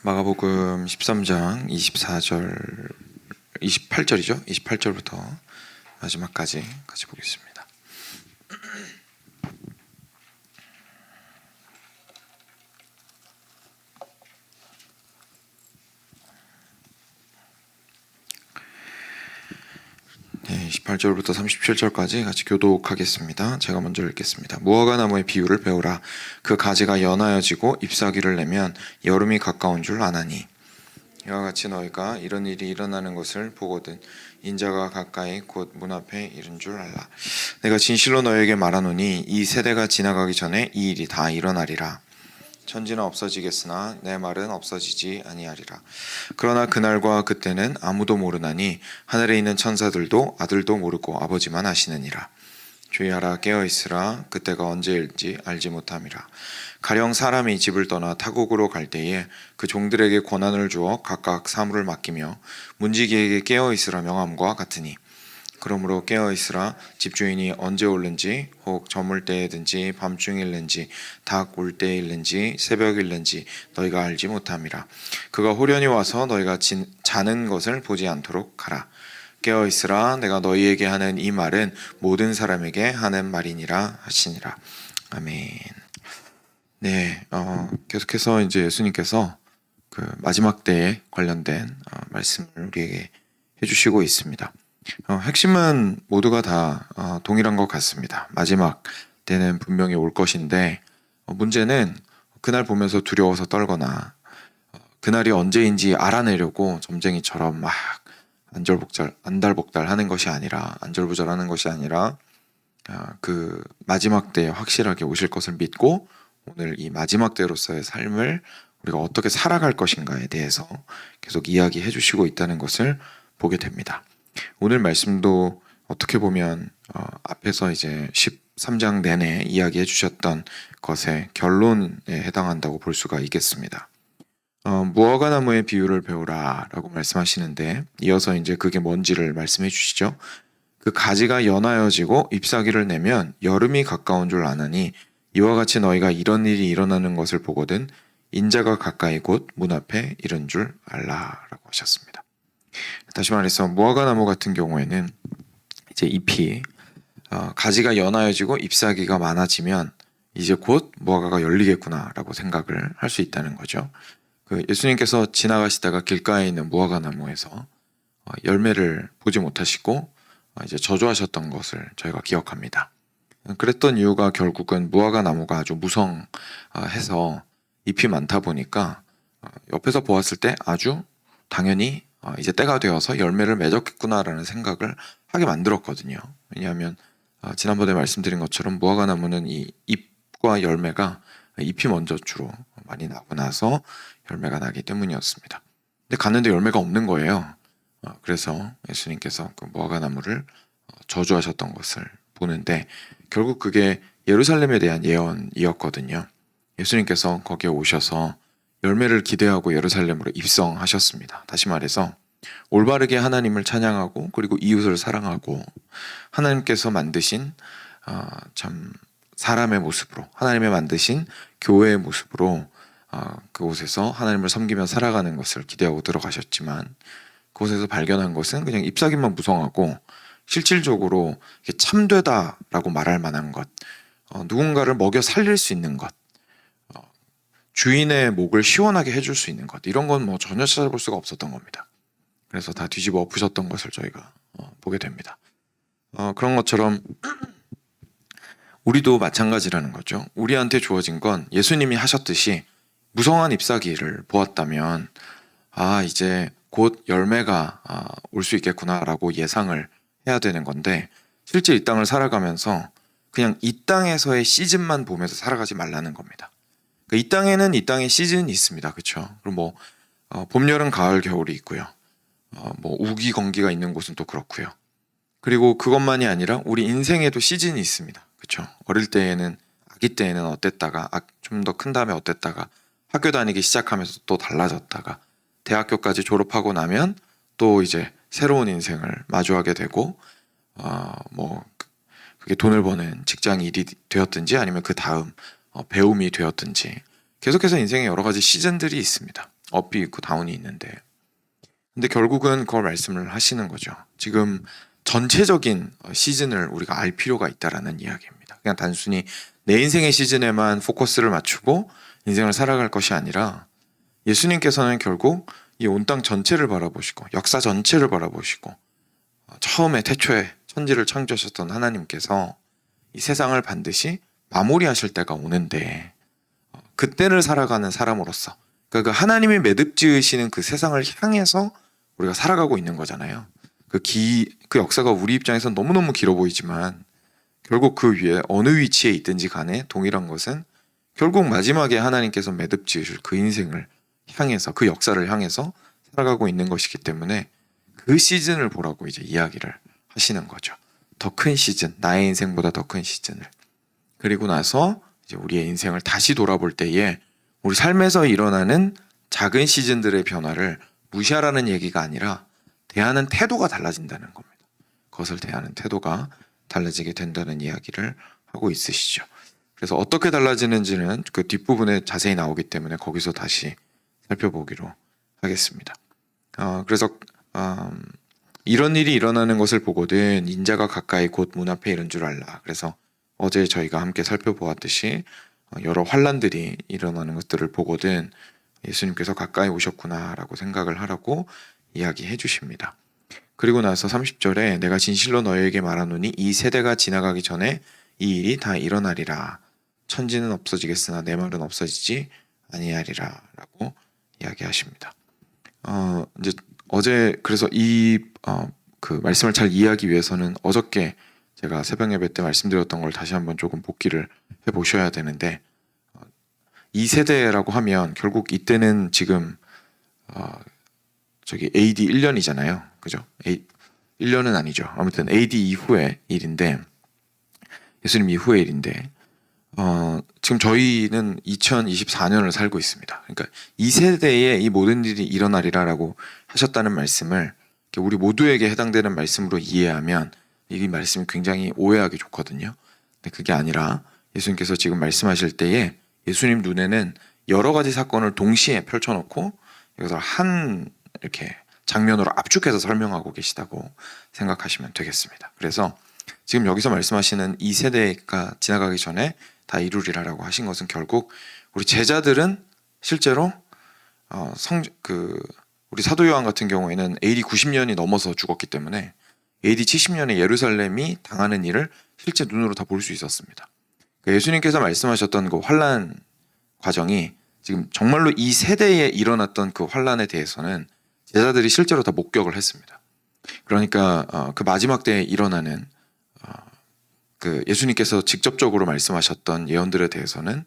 마가복음 13장 24절, 28절이죠. 28절부터 마지막까지 같이 보겠습니다. 네, 28절부터 37절까지 같이 교독하겠습니다. 제가 먼저 읽겠습니다. 무화과 나무의 비유를 배우라. 그 가지가 연하여지고 잎사귀를 내면 여름이 가까운 줄 아나니 이와 같이 너희가 이런 일이 일어나는 것을 보거든 인자가 가까이 곧 문 앞에 이른 줄 알라. 내가 진실로 너희에게 말하노니 이 세대가 지나가기 전에 이 일이 다 일어나리라. 천지는 없어지겠으나 내 말은 없어지지 아니하리라. 그러나 그날과 그때는 아무도 모르나니 하늘에 있는 천사들도 아들도 모르고 아버지만 아시느니라. 주의하라, 깨어있으라. 그때가 언제일지 알지 못함이라. 가령 사람이 집을 떠나 타국으로 갈 때에 그 종들에게 권한을 주어 각각 사물을 맡기며 문지기에게 깨어있으라 명함과 같으니, 그러므로 깨어있으라. 집주인이 언제 올는지 혹 저물 때에든지 밤중일는지 닭 울 때일는지 새벽일는지 너희가 알지 못함이라. 그가 호련히 와서 너희가 자는 것을 보지 않도록 하라. 깨어있으라. 내가 너희에게 하는 이 말은 모든 사람에게 하는 말이니라 하시니라. 아멘. 네, 계속해서 이제 예수님께서 그 마지막 때에 관련된 말씀을 우리에게 해주시고 있습니다. 핵심은 모두가 다 동일한 것 같습니다. 마지막 때는 분명히 올 것인데, 문제는 그날 보면서 두려워서 떨거나 그날이 언제인지 알아내려고 점쟁이처럼 막 안달복달 하는 것이 아니라, 안절부절하는 것이 아니라 그 마지막 때에 확실하게 오실 것을 믿고 오늘 이 마지막 때로서의 삶을 우리가 어떻게 살아갈 것인가에 대해서 계속 이야기해 주시고 있다는 것을 보게 됩니다. 오늘 말씀도 어떻게 보면 앞에서 이제 13장 내내 이야기해 주셨던 것의 결론에 해당한다고 볼 수가 있겠습니다. 무화과 나무의 비유를 배우라 라고 말씀하시는데, 이어서 이제 그게 뭔지를 말씀해 주시죠. 그 가지가 연하여지고 잎사귀를 내면 여름이 가까운 줄 아나니 이와 같이 너희가 이런 일이 일어나는 것을 보거든 인자가 가까이 곧 문 앞에 이른 줄 알라 라고 하셨습니다. 다시 말해서 무화과 나무 같은 경우에는 이제 잎이 가지가 연하여지고 잎사귀가 많아지면 이제 곧 무화과가 열리겠구나 라고 생각을 할 수 있다는 거죠. 그 예수님께서 지나가시다가 길가에 있는 무화과 나무에서 열매를 보지 못하시고 이제 저주하셨던 것을 저희가 기억합니다. 그랬던 이유가 결국은 무화과 나무가 아주 무성해서 잎이 많다 보니까 옆에서 보았을 때 아주 당연히 이제 때가 되어서 열매를 맺었겠구나라는 생각을 하게 만들었거든요. 왜냐하면 지난번에 말씀드린 것처럼 무화과 나무는 이 잎과 열매가 잎이 먼저 주로 많이 나고 나서 열매가 나기 때문이었습니다. 근데 갔는데 열매가 없는 거예요. 그래서 예수님께서 그 무화과 나무를 저주하셨던 것을 보는데, 결국 그게 예루살렘에 대한 예언이었거든요. 예수님께서 거기에 오셔서 열매를 기대하고 예루살렘으로 입성하셨습니다. 다시 말해서 올바르게 하나님을 찬양하고 그리고 이웃을 사랑하고 하나님께서 만드신 참 사람의 모습으로, 하나님의 만드신 교회의 모습으로 그곳에서 하나님을 섬기며 살아가는 것을 기대하고 들어가셨지만, 그곳에서 발견한 것은 그냥 잎사귀만 무성하고 실질적으로 참되다라고 말할 만한 것, 누군가를 먹여 살릴 수 있는 것, 주인의 목을 시원하게 해줄 수 있는 것, 이런 건 뭐 전혀 찾아볼 수가 없었던 겁니다. 그래서 다 뒤집어 엎으셨던 것을 저희가 보게 됩니다. 그런 것처럼 우리도 마찬가지라는 거죠. 우리한테 주어진 건 예수님이 하셨듯이 무성한 잎사귀를 보았다면 이제 곧 열매가 올 수 있겠구나라고 예상을 해야 되는 건데, 실제 이 땅을 살아가면서 그냥 이 땅에서의 시즌만 보면서 살아가지 말라는 겁니다. 이 땅에는 이 땅의 시즌이 있습니다. 그렇죠? 그럼 뭐 봄, 여름, 가을, 겨울이 있고요. 뭐 우기, 건기가 있는 곳은 또 그렇고요. 그리고 그것만이 아니라 우리 인생에도 시즌이 있습니다. 그렇죠? 어릴 때에는, 아기 때에는 어땠다가 좀 더 큰 다음에 어땠다가 학교 다니기 시작하면서 또 달라졌다가 대학교까지 졸업하고 나면 또 이제 새로운 인생을 마주하게 되고, 뭐 그게 돈을 버는 직장 일이 되었든지 아니면 그 다음 배움이 되었든지 계속해서 인생에 여러 가지 시즌들이 있습니다. 업이 있고 다운이 있는데, 근데 결국은 그걸 말씀을 하시는 거죠. 지금 전체적인 시즌을 우리가 알 필요가 있다라는 이야기입니다. 그냥 단순히 내 인생의 시즌에만 포커스를 맞추고 인생을 살아갈 것이 아니라, 예수님께서는 결국 이 온 땅 전체를 바라보시고 역사 전체를 바라보시고 처음에 태초에 천지를 창조하셨던 하나님께서 이 세상을 반드시 마무리하실 때가 오는데, 그때를 살아가는 사람으로서, 그러니까 그 하나님이 매듭 지으시는 그 세상을 향해서 우리가 살아가고 있는 거잖아요. 그 역사가 우리 입장에선 너무너무 길어 보이지만, 결국 그 위에 어느 위치에 있든지 간에 동일한 것은 결국 마지막에 하나님께서 매듭 지으실 그 인생을 향해서, 그 역사를 향해서 살아가고 있는 것이기 때문에 그 시즌을 보라고 이제 이야기를 하시는 거죠. 더 큰 시즌, 나의 인생보다 더 큰 시즌을. 그리고 나서 이제 우리의 인생을 다시 돌아볼 때에 우리 삶에서 일어나는 작은 시즌들의 변화를 무시하라는 얘기가 아니라 대하는 태도가 달라진다는 겁니다. 그것을 대하는 태도가 달라지게 된다는 이야기를 하고 있으시죠. 그래서 어떻게 달라지는지는 그 뒷부분에 자세히 나오기 때문에 거기서 다시 살펴보기로 하겠습니다. 그래서 이런 일이 일어나는 것을 보거든 인자가 가까이 곧 문 앞에 이른 줄 알라. 그래서 어제 저희가 함께 살펴보았듯이 여러 환란들이 일어나는 것들을 보거든 예수님께서 가까이 오셨구나라고 생각을 하라고 이야기해 주십니다. 그리고 나서 30절에 내가 진실로 너희에게 말하노니 이 세대가 지나가기 전에 이 일이 다 일어나리라. 천지는 없어지겠으나 내 말은 없어지지 아니하리라 라고 이야기하십니다. 이제 어제 그래서 그 말씀을 잘 이해하기 위해서는 어저께 제가 새벽 예배 때 말씀드렸던 걸 다시 한번 조금 복기를 해 보셔야 되는데, 이 세대라고 하면 결국 이때는 지금 저기 AD 1년이잖아요. 그죠? 1년은 아니죠. 아무튼 AD 이후의 일인데, 예수님 이후의 일인데, 지금 저희는 2024년을 살고 있습니다. 그러니까 이 세대에 이 모든 일이 일어나리라라고 하셨다는 말씀을 우리 모두에게 해당되는 말씀으로 이해하면 이 말씀이 굉장히 오해하기 좋거든요. 근데 그게 아니라 예수님께서 지금 말씀하실 때에 예수님 눈에는 여러 가지 사건을 동시에 펼쳐놓고 이것을 한 이렇게 장면으로 압축해서 설명하고 계시다고 생각하시면 되겠습니다. 그래서 지금 여기서 말씀하시는 이 세대가 지나가기 전에 다 이루리라라고 하신 것은 결국 우리 제자들은 실제로 우리 사도 요한 같은 경우에는 AD 90년이 넘어서 죽었기 때문에 AD 70년에 예루살렘이 당하는 일을 실제 눈으로 다 볼 수 있었습니다. 그러니까 예수님께서 말씀하셨던 그 환란 과정이 지금 정말로 이 세대에 일어났던 그 환란에 대해서는 제자들이 실제로 다 목격을 했습니다. 그러니까 그 마지막 때에 일어나는 그 예수님께서 직접적으로 말씀하셨던 예언들에 대해서는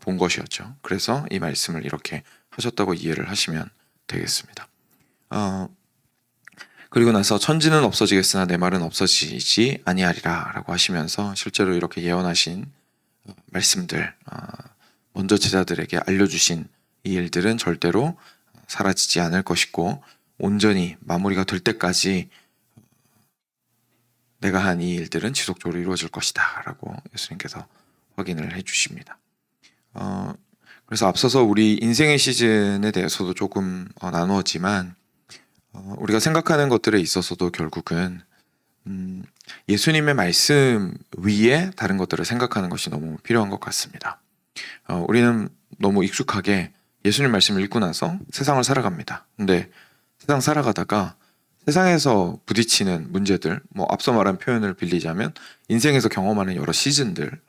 본 것이었죠. 그래서 이 말씀을 이렇게 하셨다고 이해를 하시면 되겠습니다. 그리고 나서 천지는 없어지겠으나 내 말은 없어지지 아니하리라 라고 하시면서 실제로 이렇게 예언하신 말씀들, 먼저 제자들에게 알려주신 이 일들은 절대로 사라지지 않을 것이고 온전히 마무리가 될 때까지 내가 한 이 일들은 지속적으로 이루어질 것이다 라고 예수님께서 확인을 해주십니다. 그래서 앞서서 우리 인생의 시즌에 대해서도 조금 나누었지만 우리가 생각하는 것들에 있어서도 결국은 예수님의 말씀 위에 다른 것들을 생각하는 것이 너무 필요한 것 같습니다. 우리는 너무 익숙하게 예수님 말씀을 읽고 나서 세상을 살아갑니다. 근데 세상 살아가다가 세상에서 부딪히는 문제들, 앞서 말한 표현을 빌리자면 인생에서 경험하는 여러 시즌들,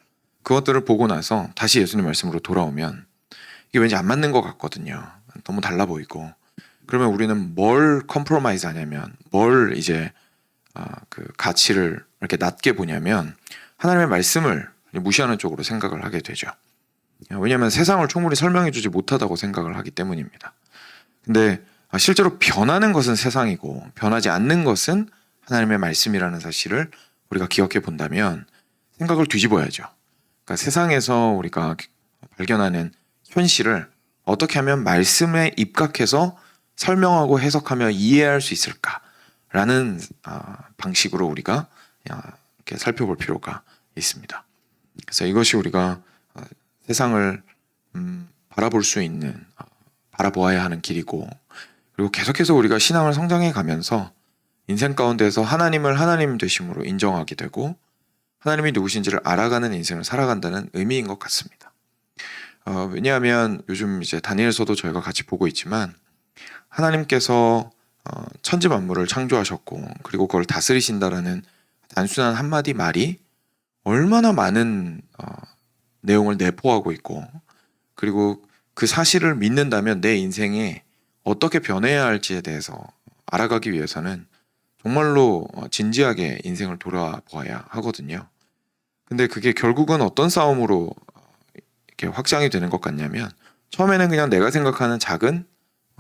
그것들을 보고 나서 다시 예수님 말씀으로 돌아오면 이게 왠지 안 맞는 것 같거든요. 너무 달라 보이고. 그러면 우리는 뭘 컴프로마이즈 하냐면, 뭘 이제 그 가치를 이렇게 낮게 보냐면 하나님의 말씀을 무시하는 쪽으로 생각을 하게 되죠. 왜냐하면 세상을 충분히 설명해주지 못하다고 생각을 하기 때문입니다. 근데 실제로 변하는 것은 세상이고 변하지 않는 것은 하나님의 말씀이라는 사실을 우리가 기억해 본다면 생각을 뒤집어야죠. 그러니까 세상에서 우리가 발견하는 현실을 어떻게 하면 말씀에 입각해서 설명하고 해석하며 이해할 수 있을까라는 방식으로 우리가 이렇게 살펴볼 필요가 있습니다. 그래서 이것이 우리가 세상을 바라볼 수 있는 바라보아야 하는 길이고, 그리고 계속해서 우리가 신앙을 성장해 가면서 인생 가운데서 하나님을 하나님 되심으로 인정하게 되고 하나님이 누구신지를 알아가는 인생을 살아간다는 의미인 것 같습니다. 왜냐하면 요즘 이제 다니엘서도 저희가 같이 보고 있지만 하나님께서 천지 만물을 창조하셨고 그리고 그걸 다스리신다라는 단순한 한마디 말이 얼마나 많은 내용을 내포하고 있고, 그리고 그 사실을 믿는다면 내 인생에 어떻게 변해야 할지에 대해서 알아가기 위해서는 정말로 진지하게 인생을 돌아보아야 하거든요. 근데 그게 결국은 어떤 싸움으로 이렇게 확장이 되는 것 같냐면, 처음에는 그냥 내가 생각하는 작은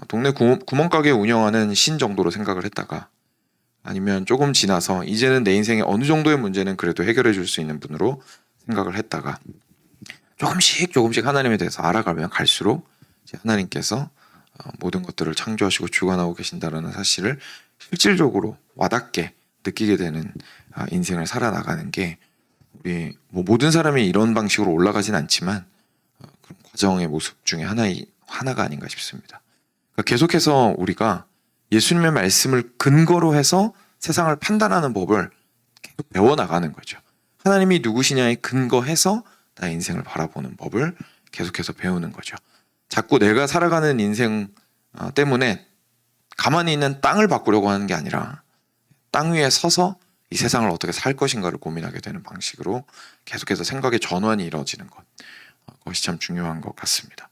동네 구멍가게 운영하는 신 정도로 생각을 했다가, 아니면 조금 지나서 이제는 내 인생의 어느 정도의 문제는 그래도 해결해 줄 수 있는 분으로 생각을 했다가, 조금씩 하나님에 대해서 알아가면 갈수록 이제 하나님께서 모든 것들을 창조하시고 주관하고 계신다는 사실을 실질적으로 와닿게 느끼게 되는 인생을 살아나가는 게, 우리 모든 사람이 이런 방식으로 올라가진 않지만 그런 과정의 모습 중에 하나가 아닌가 싶습니다. 그러니까 계속해서 우리가 예수님의 말씀을 근거로 해서 세상을 판단하는 법을 계속 배워나가는 거죠. 하나님이 누구시냐에 근거해서 나의 인생을 바라보는 법을 계속해서 배우는 거죠. 자꾸 내가 살아가는 인생 때문에 가만히 있는 땅을 바꾸려고 하는 게 아니라 땅 위에 서서 이 세상을 어떻게 살 것인가를 고민하게 되는 방식으로 계속해서 생각의 전환이 이루어지는 것, 그것이 참 중요한 것 같습니다.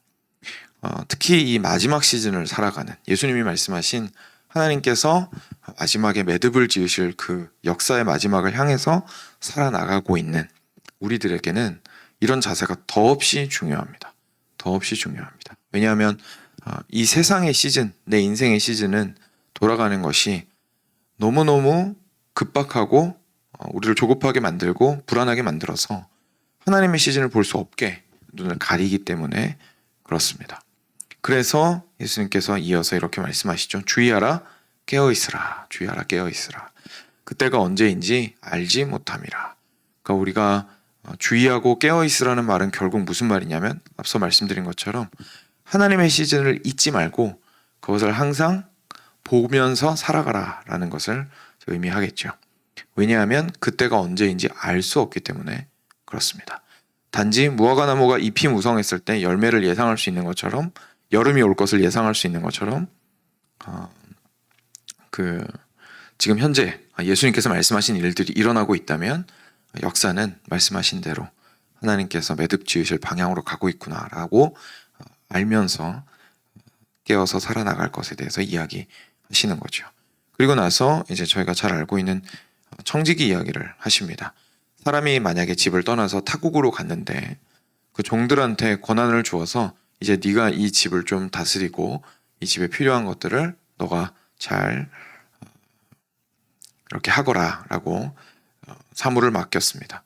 특히 이 마지막 시즌을 살아가는, 예수님이 말씀하신 하나님께서 마지막에 매듭을 지으실 그 역사의 마지막을 향해서 살아나가고 있는 우리들에게는 이런 자세가 더없이 중요합니다. 더없이 중요합니다. 왜냐하면 이 세상의 시즌, 내 인생의 시즌은 돌아가는 것이 너무너무 급박하고 우리를 조급하게 만들고 불안하게 만들어서 하나님의 시즌을 볼 수 없게 눈을 가리기 때문에 그렇습니다. 그래서 예수님께서 이어서 이렇게 말씀하시죠. 주의하라 깨어있으라. 주의하라 깨어있으라. 그때가 언제인지 알지 못함이라. 그러니까 우리가 주의하고 깨어있으라는 말은 결국 무슨 말이냐면, 앞서 말씀드린 것처럼 하나님의 시즌을 잊지 말고 그것을 항상 보면서 살아가라 라는 것을 의미하겠죠. 왜냐하면 그때가 언제인지 알 수 없기 때문에 그렇습니다. 단지 무화과 나무가 잎이 무성했을 때 열매를 예상할 수 있는 것처럼, 여름이 올 것을 예상할 수 있는 것처럼 지금 현재 예수님께서 말씀하신 일들이 일어나고 있다면 역사는 말씀하신 대로 하나님께서 매듭 지으실 방향으로 가고 있구나라고 알면서 깨어서 살아나갈 것에 대해서 이야기하시는 거죠. 그리고 나서 이제 저희가 잘 알고 있는 청지기 이야기를 하십니다. 사람이 만약에 집을 떠나서 타국으로 갔는데 그 종들한테 권한을 주어서 이제 네가 이 집을 좀 다스리고 이 집에 필요한 것들을 너가 잘 이렇게 하거라 라고 사무를 맡겼습니다.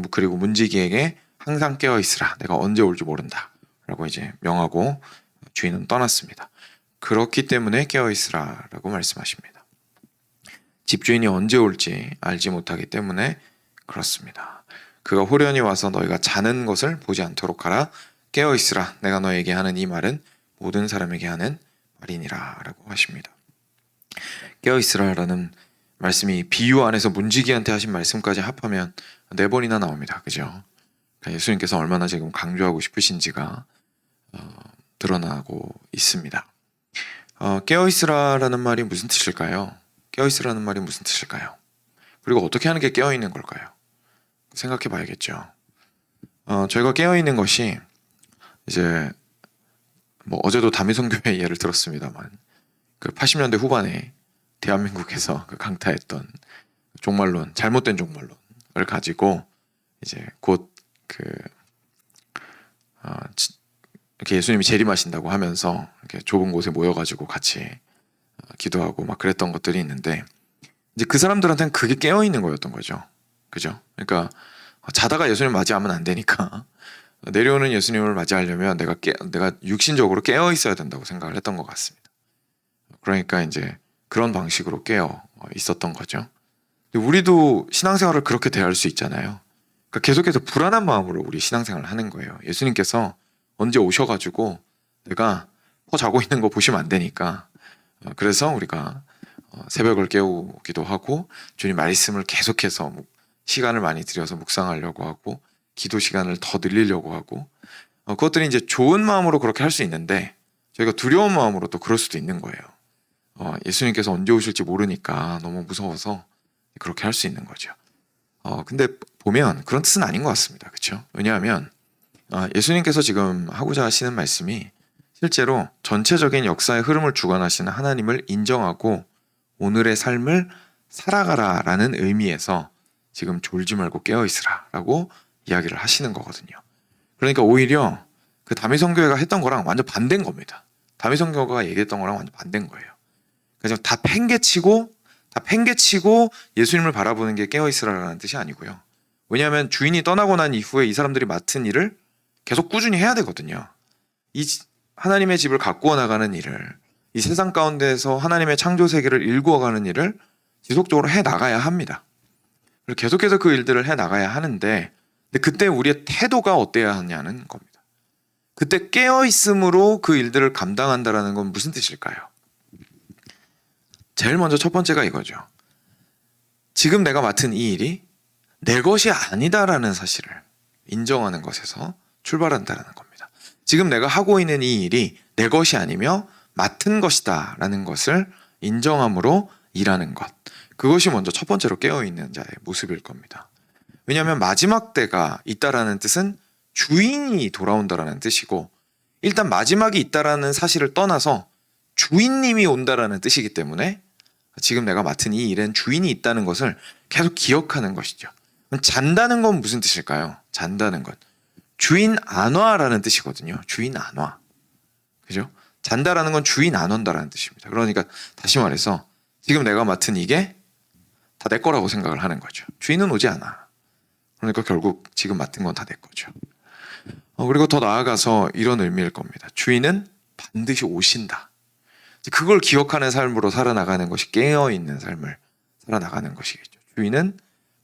그리고 문지기에게 항상 깨어 있으라. 내가 언제 올지 모른다 라고 이제 명하고 주인은 떠났습니다. 그렇기 때문에 깨어 있으라 라고 말씀하십니다. 집주인이 언제 올지 알지 못하기 때문에 그렇습니다. 그가 호련히 와서 너희가 자는 것을 보지 않도록 하라. 깨어 있으라. 내가 너에게 하는 이 말은 모든 사람에게 하는 말이니라 라고 하십니다. 깨어 있으라 라는 말씀이 비유 안에서 문지기한테 하신 말씀까지 합하면 4번이나 나옵니다. 그죠? 그러니까 예수님께서 얼마나 지금 강조하고 싶으신지가 드러나고 있습니다. 깨어 있으라라는 말이 무슨 뜻일까요? 깨어 있으라는 말이 무슨 뜻일까요? 그리고 어떻게 하는 게 깨어 있는 걸까요? 생각해 봐야겠죠. 저희가 깨어 있는 것이 이제 어제도 다미성교회 예를 들었습니다만, 그 80년대 후반에 대한민국에서 그 강타했던 종말론, 잘못된 종말론을 가지고 이제 곧 이렇게 예수님이 재림하신다고 하면서 이렇게 좁은 곳에 모여가지고 같이 기도하고 막 그랬던 것들이 있는데, 이제 그 사람들한테는 그게 깨어 있는 거였던 거죠. 그죠? 그러니까 자다가 예수님 맞이하면 안 되니까 내려오는 예수님을 맞이하려면 내가 육신적으로 깨어 있어야 된다고 생각을 했던 것 같습니다. 그러니까 이제 그런 방식으로 깨어 있었던 거죠. 우리도 신앙생활을 그렇게 대할 수 있잖아요. 그러니까 계속해서 불안한 마음으로 우리 신앙생활을 하는 거예요. 예수님께서 언제 오셔가지고 내가 자고 있는 거 보시면 안 되니까 그래서 우리가 새벽을 깨우기도 하고 주님 말씀을 계속해서 시간을 많이 들여서 묵상하려고 하고 기도 시간을 더 늘리려고 하고 그것들이 이제 좋은 마음으로 그렇게 할 수 있는데 저희가 두려운 마음으로 또 그럴 수도 있는 거예요. 예수님께서 언제 오실지 모르니까 너무 무서워서 그렇게 할 수 있는 거죠. 근데 보면 그런 뜻은 아닌 것 같습니다. 그렇죠? 왜냐하면 예수님께서 지금 하고자 하시는 말씀이 실제로 전체적인 역사의 흐름을 주관하시는 하나님을 인정하고 오늘의 삶을 살아가라라는 의미에서 지금 졸지 말고 깨어있으라라고 이야기를 하시는 거거든요. 그러니까 오히려 그 다미성교회가 했던 거랑 완전 반대인 겁니다. 다미성교회가 얘기했던 거랑 완전 반대인 거예요. 그래서 다 팽개치고 예수님을 바라보는 게 깨어있으라라는 뜻이 아니고요. 왜냐하면 주인이 떠나고 난 이후에 이 사람들이 맡은 일을 계속 꾸준히 해야 되거든요. 이 하나님의 집을 가꾸어 나가는 일을, 이 세상 가운데에서 하나님의 창조 세계를 일구어가는 일을 지속적으로 해 나가야 합니다. 그리고 계속해서 그 일들을 해 나가야 하는데, 근데 그때 우리의 태도가 어때야 하냐는 겁니다. 그때 깨어 있음으로 그 일들을 감당한다라는 건 무슨 뜻일까요? 제일 먼저 첫 번째가 이거죠. 지금 내가 맡은 이 일이 내 것이 아니다라는 사실을 인정하는 것에서 출발한다는 겁니다. 지금 내가 하고 있는 이 일이 내 것이 아니며 맡은 것이다라는 것을 인정함으로 일하는 것. 그것이 먼저 첫 번째로 깨어있는 자의 모습일 겁니다. 왜냐하면 마지막 때가 있다라는 뜻은 주인이 돌아온다라는 뜻이고, 일단 마지막이 있다라는 사실을 떠나서 주인님이 온다라는 뜻이기 때문에 지금 내가 맡은 이 일엔 주인이 있다는 것을 계속 기억하는 것이죠. 잔다는 건 무슨 뜻일까요? 잔다는 건 주인 안 와라는 뜻이거든요. 주인 안 와. 그죠? 잔다라는 건 주인 안 온다라는 뜻입니다. 그러니까 다시 말해서 지금 내가 맡은 이게 다 내 거라고 생각을 하는 거죠. 주인은 오지 않아. 그러니까 결국 지금 맡은 건 다 내 거죠. 그리고 더 나아가서 이런 의미일 겁니다. 주인은 반드시 오신다. 그걸 기억하는 삶으로 살아나가는 것이 깨어있는 삶을 살아나가는 것이겠죠. 주인은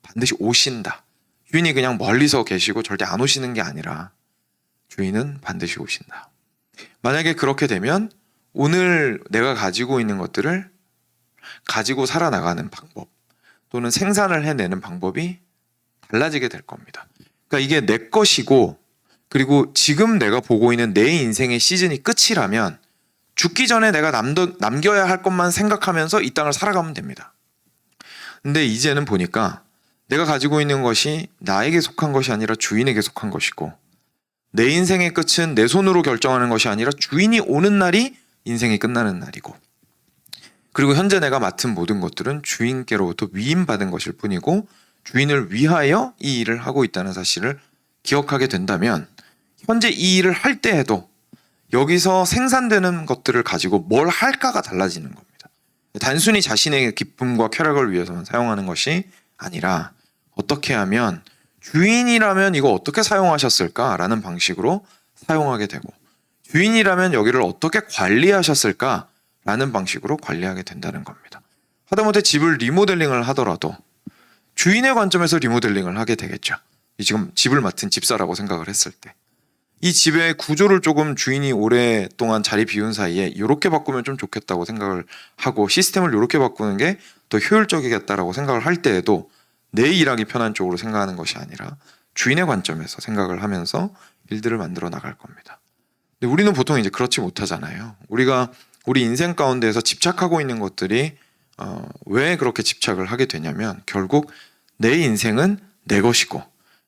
반드시 오신다. 주인이 그냥 멀리서 계시고 절대 안 오시는 게 아니라 주인은 반드시 오신다. 만약에 그렇게 되면 오늘 내가 가지고 있는 것들을 가지고 살아나가는 방법 또는 생산을 해내는 방법이 달라지게 될 겁니다. 그러니까 이게 내 것이고, 그리고 지금 내가 보고 있는 내 인생의 시즌이 끝이라면 죽기 전에 내가 남겨야 할 것만 생각하면서 이 땅을 살아가면 됩니다. 근데 이제는 보니까 내가 가지고 있는 것이 나에게 속한 것이 아니라 주인에게 속한 것이고, 내 인생의 끝은 내 손으로 결정하는 것이 아니라 주인이 오는 날이 인생이 끝나는 날이고, 그리고 현재 내가 맡은 모든 것들은 주인께로부터 위임받은 것일 뿐이고 주인을 위하여 이 일을 하고 있다는 사실을 기억하게 된다면 현재 이 일을 할 때에도 여기서 생산되는 것들을 가지고 뭘 할까가 달라지는 겁니다. 단순히 자신의 기쁨과 쾌락을 위해서만 사용하는 것이 아니라 어떻게 하면 주인이라면 이거 어떻게 사용하셨을까라는 방식으로 사용하게 되고, 주인이라면 여기를 어떻게 관리하셨을까라는 방식으로 관리하게 된다는 겁니다. 하다못해 집을 리모델링을 하더라도 주인의 관점에서 리모델링을 하게 되겠죠. 지금 집을 맡은 집사라고 생각을 했을 때 이 집의 구조를 조금 주인이 오랫동안 자리 비운 사이에 이렇게 바꾸면 좀 좋겠다고 생각을 하고 시스템을 이렇게 바꾸는 게 더 효율적이겠다라고 생각을 할 때에도 내 일하기 편한 쪽으로 생각하는 것이 아니라 주인의 관점에서 생각을 하면서 일들을 만들어 나갈 겁니다. 근데 우리는 보통 이제 그렇지 못하잖아요. 우리가 우리 인생 가운데에서 집착하고 있는 것들이 왜 그렇게 집착을 하게 되냐면 결국 내 인생은 내 것이고,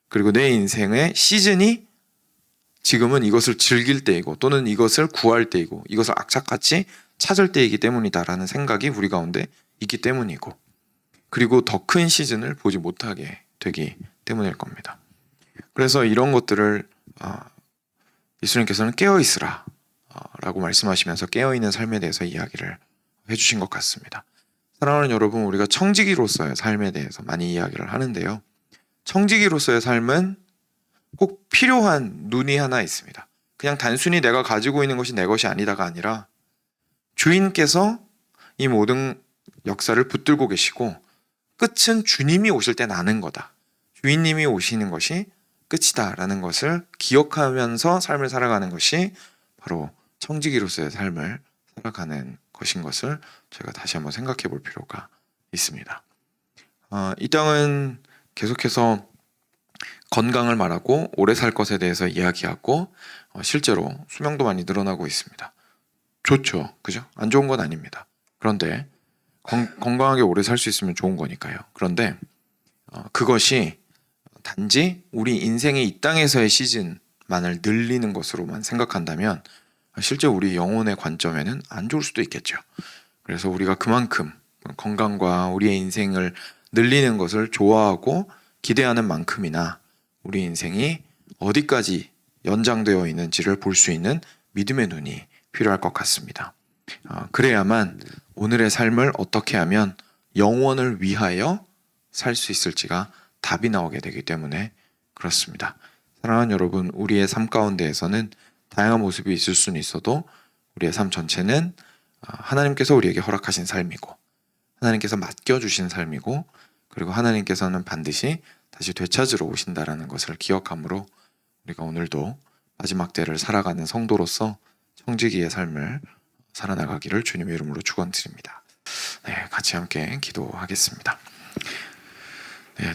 그리고 내 인생의 시즌이 지금은 이것을 즐길 때이고 또는 이것을 구할 때이고 이것을 악착같이 찾을 때이기 때문이다라는 생각이 우리 가운데 있기 때문이고, 그리고 더 큰 시즌을 보지 못하게 되기 때문일 겁니다. 그래서 이런 것들을 예수님께서는 깨어있으라 라고 말씀하시면서 깨어있는 삶에 대해서 이야기를 해주신 것 같습니다. 사랑하는 여러분, 우리가 청지기로서의 삶에 대해서 많이 이야기를 하는데요. 청지기로서의 삶은 꼭 필요한 눈이 하나 있습니다. 그냥 단순히 내가 가지고 있는 것이 내 것이 아니다가 아니라 주인께서 이 모든 역사를 붙들고 계시고 끝은 주님이 오실 때 나는 거다. 주인님이 오시는 것이 끝이다 라는 것을 기억하면서 삶을 살아가는 것이 바로 청지기로서의 삶을 살아가는 것인 것을 저희가 다시 한번 생각해 볼 필요가 있습니다. 이 땅은 계속해서 건강을 말하고 오래 살 것에 대해서 이야기하고 실제로 수명도 많이 늘어나고 있습니다. 좋죠, 그죠? 안 좋은 건 아닙니다. 그런데 건강하게 오래 살 수 있으면 좋은 거니까요. 그런데 그것이 단지 우리 인생의 이 땅에서의 시즌만을 늘리는 것으로만 생각한다면 실제 우리 영혼의 관점에는 안 좋을 수도 있겠죠. 그래서 우리가 그만큼 건강과 우리의 인생을 늘리는 것을 좋아하고 기대하는 만큼이나 우리 인생이 어디까지 연장되어 있는지를 볼 수 있는 믿음의 눈이 필요할 것 같습니다. 그래야만 오늘의 삶을 어떻게 하면 영원을 위하여 살 수 있을지가 답이 나오게 되기 때문에 그렇습니다. 사랑하는 여러분, 우리의 삶 가운데에서는 다양한 모습이 있을 수는 있어도 우리의 삶 전체는 하나님께서 우리에게 허락하신 삶이고 하나님께서 맡겨주신 삶이고 그리고 하나님께서는 반드시 다시 되찾으러 오신다라는 것을 기억함으로 우리가 오늘도 마지막 때를 살아가는 성도로서 청지기의 삶을 살아나가기를 주님의 이름으로 축원드립니다. 네, 같이 함께 기도하겠습니다. 네,